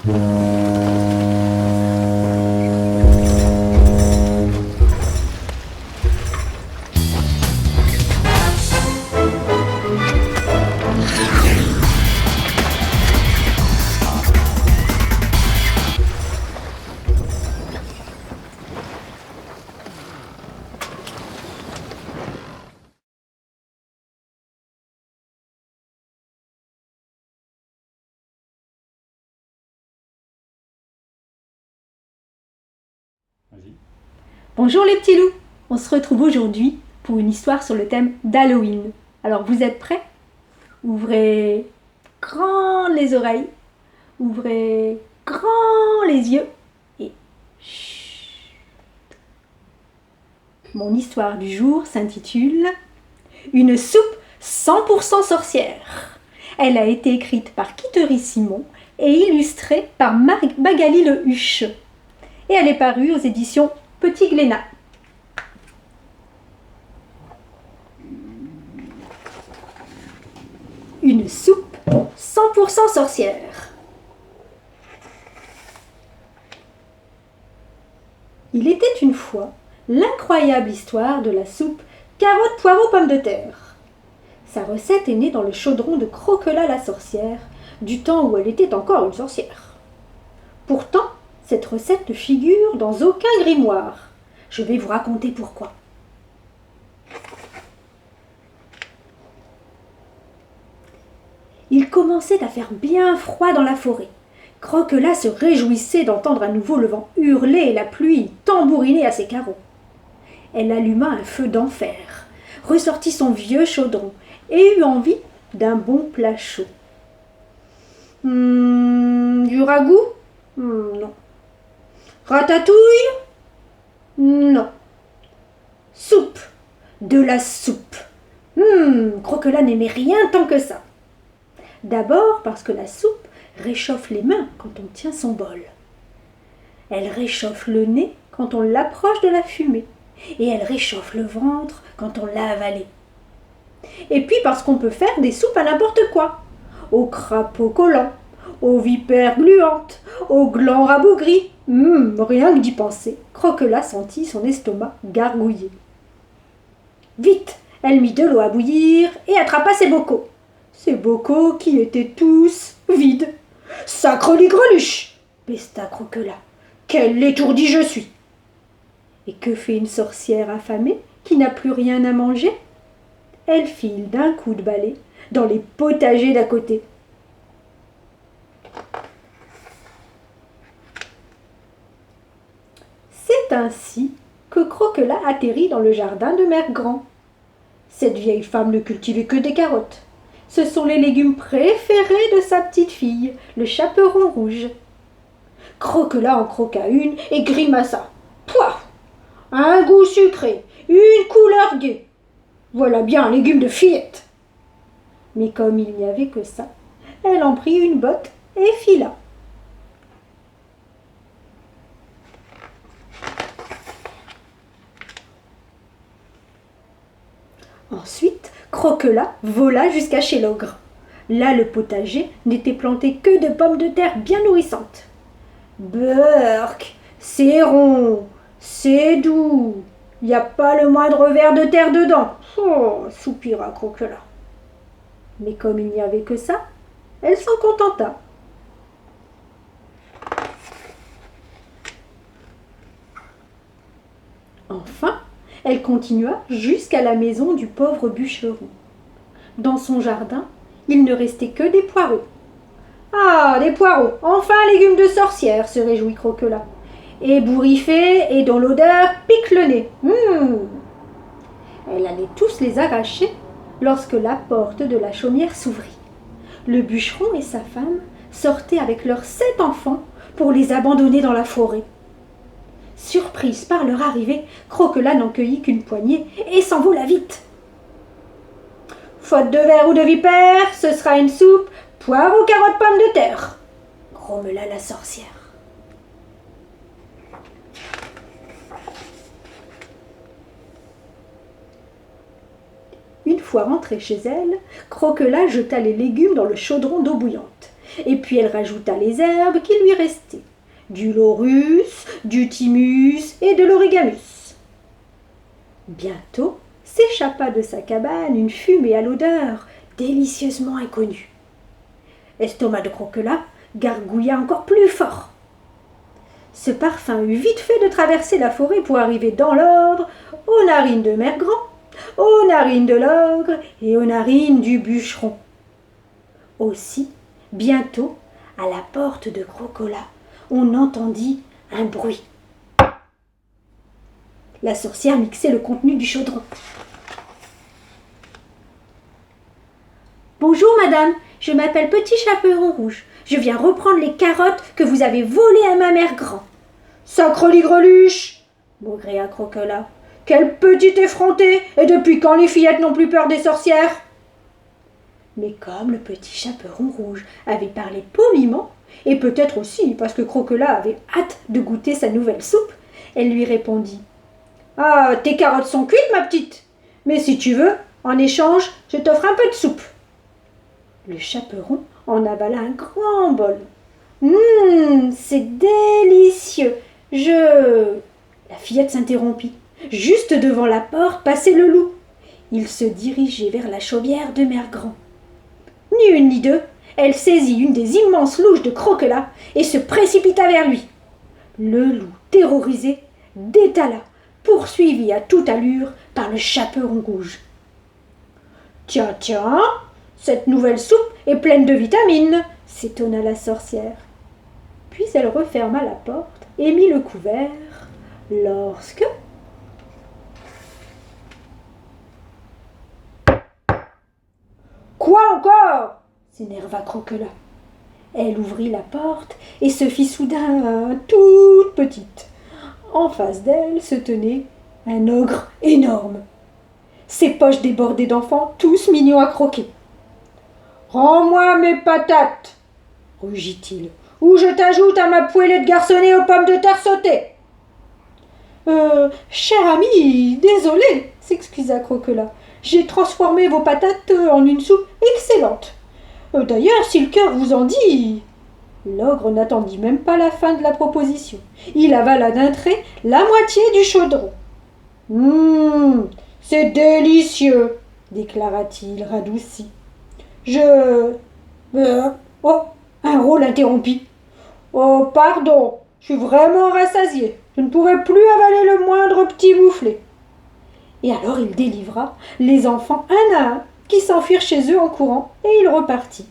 Vas-y. Bonjour les petits loups. On se retrouve aujourd'hui pour une histoire sur le thème d'Halloween. Alors vous êtes prêts? Ouvrez grand les oreilles, ouvrez grand les yeux et chut. Mon histoire du jour s'intitule Une soupe 100% sorcière. Elle a été écrite par Kittery Simon et illustrée par Magali Le Huche. Et elle est parue aux éditions Petit Glénat. Une soupe 100% sorcière. Il était une fois l'incroyable histoire de la soupe carottes, poireaux, pommes de terre. Sa recette est née dans le chaudron de Croquela la sorcière, du temps où elle était encore une sorcière. Pourtant, cette recette ne figure dans aucun grimoire. Je vais vous raconter pourquoi. Il commençait à faire bien froid dans la forêt. Croquela se réjouissait d'entendre à nouveau le vent hurler et la pluie tambouriner à ses carreaux. Elle alluma un feu d'enfer, ressortit son vieux chaudron et eut envie d'un bon plat chaud. Du ragoût? Non. Ratatouille? Non. Soupe. De la soupe. Croquela n'aimait rien tant que ça. D'abord parce que la soupe réchauffe les mains quand on tient son bol. Elle réchauffe le nez quand on l'approche de la fumée. Et elle réchauffe le ventre quand on l'a avalée. Et puis parce qu'on peut faire des soupes à n'importe quoi. Aux crapauds collants, aux vipères gluantes, aux glands rabougris. Rien que d'y penser, Croquela sentit son estomac gargouiller. Vite, elle mit de l'eau à bouillir et attrapa ses bocaux. Ces bocaux qui étaient tous vides. Sacre-li-greluche, pesta Croquela. Quelle étourdie je suis! Et que fait une sorcière affamée qui n'a plus rien à manger? Elle file d'un coup de balai dans les potagers d'à côté. C'est ainsi que Croquela atterrit dans le jardin de Mère Grand. Cette vieille femme ne cultivait que des carottes. Ce sont les légumes préférés de sa petite fille, le chaperon rouge. Croquela en croqua une et grimaça. Pouah! Un goût sucré, une couleur gaie. Voilà bien un légume de fillette. Mais comme il n'y avait que ça, elle en prit une botte et fila. Ensuite, Croquela vola jusqu'à chez l'ogre. Là, le potager n'était planté que de pommes de terre bien nourrissantes. Burk, c'est rond, c'est doux, il n'y a pas le moindre ver de terre dedans. Oh, soupira Croquela. Mais comme il n'y avait que ça, elle s'en contenta. Enfin, elle continua jusqu'à la maison du pauvre bûcheron. Dans son jardin, il ne restait que des poireaux. Ah, des poireaux, enfin un légume de sorcière, se réjouit Croquela. Ébouriffé et dont l'odeur pique le nez. Elle allait tous les arracher lorsque la porte de la chaumière s'ouvrit. Le bûcheron et sa femme sortaient avec leurs 7 enfants pour les abandonner dans la forêt. Surprise par leur arrivée, Croquela n'en cueillit qu'une poignée et s'envola vite. Faute de ver ou de vipère, ce sera une soupe, poireaux, carottes, pommes de terre, grommela la sorcière. Une fois rentrée chez elle, Croquela jeta les légumes dans le chaudron d'eau bouillante et puis elle rajouta les herbes qui lui restaient, du laurus, du thymus et de l'origanus. Bientôt s'échappa de sa cabane une fumée à l'odeur délicieusement inconnue. L'estomac de Croquelas gargouilla encore plus fort. Ce parfum eut vite fait de traverser la forêt pour arriver dans l'ordre aux narines de Mère Grand, aux narines de l'ogre et aux narines du bûcheron. Aussi, bientôt, à la porte de Croquelas, on entendit un bruit. La sorcière mixait le contenu du chaudron. « Bonjour, madame, je m'appelle Petit Chaperon Rouge. Je viens reprendre les carottes que vous avez volées à ma mère Grand. »« Sacreligreluche !» maugréa Croquelas. « Quelle petite effrontée! Et depuis quand les fillettes n'ont plus peur des sorcières ?» Mais comme le Petit Chaperon Rouge avait parlé poliment, et peut-être aussi parce que Croquelas avait hâte de goûter sa nouvelle soupe, elle lui répondit « Ah, tes carottes sont cuites, ma petite, mais si tu veux, en échange, je t'offre un peu de soupe. » Le chaperon en avala un grand bol. « C'est délicieux. La fillette s'interrompit. Juste devant la porte passait le loup. Il se dirigeait vers la chaumière de Mère Grand. Ni une ni deux, elle saisit une des immenses louches de Croquelas et se précipita vers lui. Le loup, terrorisé, détala, poursuivi à toute allure par le chaperon rouge. « Tiens, tiens, cette nouvelle soupe est pleine de vitamines !» s'étonna la sorcière. Puis elle referma la porte et mit le couvert lorsque... « Quoi encore ?» s'énerva Croquelas. Elle ouvrit la porte et se fit soudain toute petite. En face d'elle se tenait un ogre énorme. Ses poches débordaient d'enfants, tous mignons à croquer. « Rends-moi mes patates !» rugit-il, « ou je t'ajoute à ma poêlée de garçonnet aux pommes de terre sautées. »« Cher ami, désolé, s'excusa Croquelas. J'ai transformé vos patates en une soupe excellente. D'ailleurs, si le cœur vous en dit... » L'ogre n'attendit même pas la fin de la proposition. Il avala d'un trait la moitié du chaudron. « C'est délicieux !» déclara-t-il radouci. Oh, un rôle interrompit. « Oh, pardon, je suis vraiment rassasié. Je ne pourrai plus avaler le moindre petit boufflet. » Et alors il délivra les enfants un à un qui s'enfuirent chez eux en courant et il repartit.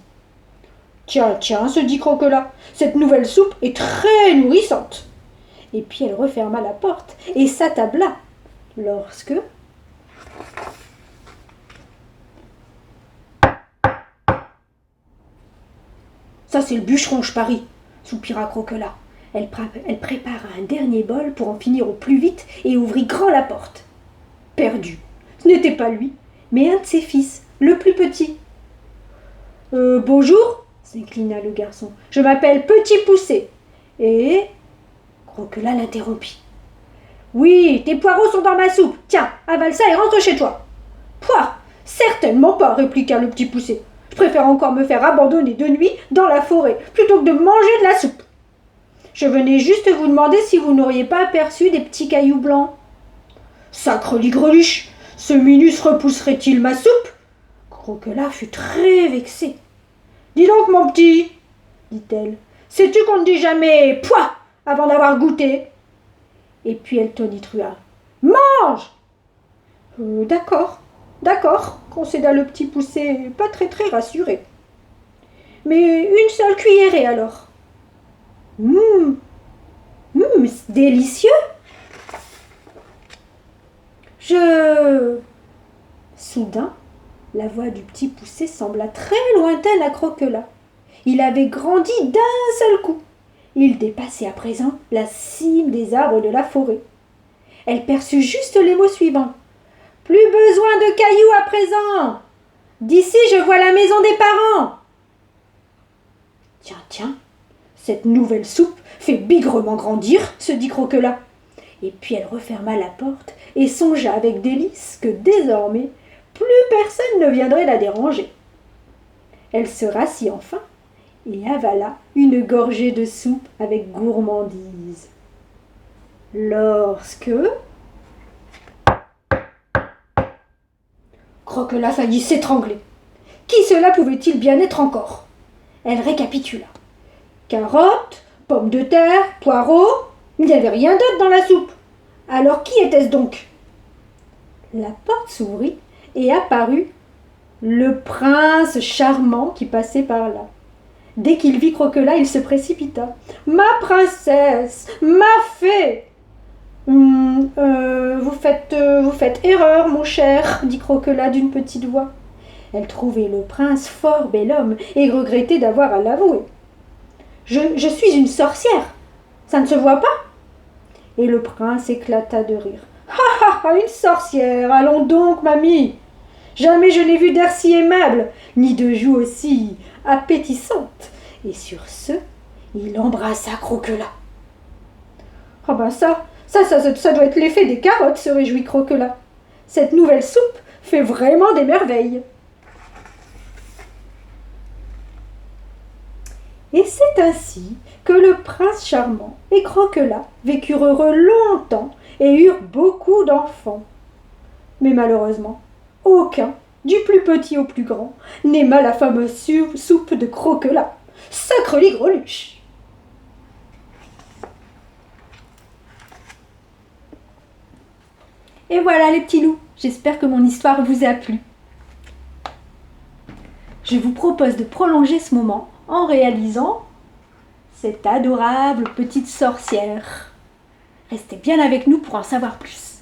« Tiens, tiens, se dit Croquelas, cette nouvelle soupe est très nourrissante. » Et puis elle referma la porte et s'attabla lorsque... « Ça, c'est le bûcheron, je parie, » soupira Croquelas. Elle prépara un dernier bol pour en finir au plus vite et ouvrit grand la porte. Perdu. Ce n'était pas lui, mais un de ses fils, le plus petit. « Bonjour » s'inclina le garçon. « Je m'appelle Petit Poucet. » Et... Croquelas l'interrompit. « Oui, tes poireaux sont dans ma soupe. Tiens, avale ça et rentre chez toi. »« Pouah, certainement pas, » répliqua le Petit Poucet. « Je préfère encore me faire abandonner de nuit dans la forêt plutôt que de manger de la soupe. Je venais juste vous demander si vous n'auriez pas aperçu des petits cailloux blancs. »« Sacreligreluche, ce minus repousserait-il ma soupe ?» Croquelas fut très vexé. « Dis donc, mon petit, » dit-elle, « sais-tu qu'on ne dit jamais « pouah » avant d'avoir goûté ?» Et puis elle tonitruya. « Mange !»« D'accord, d'accord, » concéda le Petit Poucet, pas très rassuré. « Mais une seule cuillerée alors. »« C'est délicieux !» Soudain, la voix du Petit Poucet sembla très lointaine à Croquelas. Il avait grandi d'un seul coup. Il dépassait à présent la cime des arbres de la forêt. Elle perçut juste les mots suivants. « Plus besoin de cailloux à présent. D'ici, je vois la maison des parents. » Tiens, cette nouvelle soupe fait bigrement grandir, se dit Croquelas. Et puis elle referma la porte et songea avec délice que désormais, plus personne ne viendrait la déranger. Elle se rassit enfin et avala une gorgée de soupe avec gourmandise. Lorsque Croquelas faillit s'étrangler. Qui cela pouvait-il bien être encore? Elle récapitula. Carottes, pommes de terre, poireaux, il n'y avait rien d'autre dans la soupe. Alors qui était-ce donc? La porte s'ouvrit et apparut le prince charmant qui passait par là. Dès qu'il vit Croquelas, il se précipita. « Ma princesse, ma fée !»« Vous faites erreur, mon cher, » dit Croquelas d'une petite voix. Elle trouvait le prince fort bel homme et regrettait d'avoir à l'avouer. « Je suis une sorcière, ça ne se voit pas ?» Et le prince éclata de rire. « Ha ha, une sorcière, allons donc, mamie. Jamais je n'ai vu d'air si aimable, ni de joues aussi appétissantes. » Et sur ce, il embrassa Croquelas. « Ah ben ça doit être l'effet des carottes, se réjouit Croquelas. Cette nouvelle soupe fait vraiment des merveilles. » Et c'est ainsi que le prince charmant et Croquelas vécurent heureux longtemps et eurent beaucoup d'enfants. Mais malheureusement, aucun, du plus petit au plus grand, n'aima la fameuse soupe de Croquelas. Sacre Greluche! Et voilà les petits loups, j'espère que mon histoire vous a plu. Je vous propose de prolonger ce moment en réalisant cette adorable petite sorcière. Restez bien avec nous pour en savoir plus.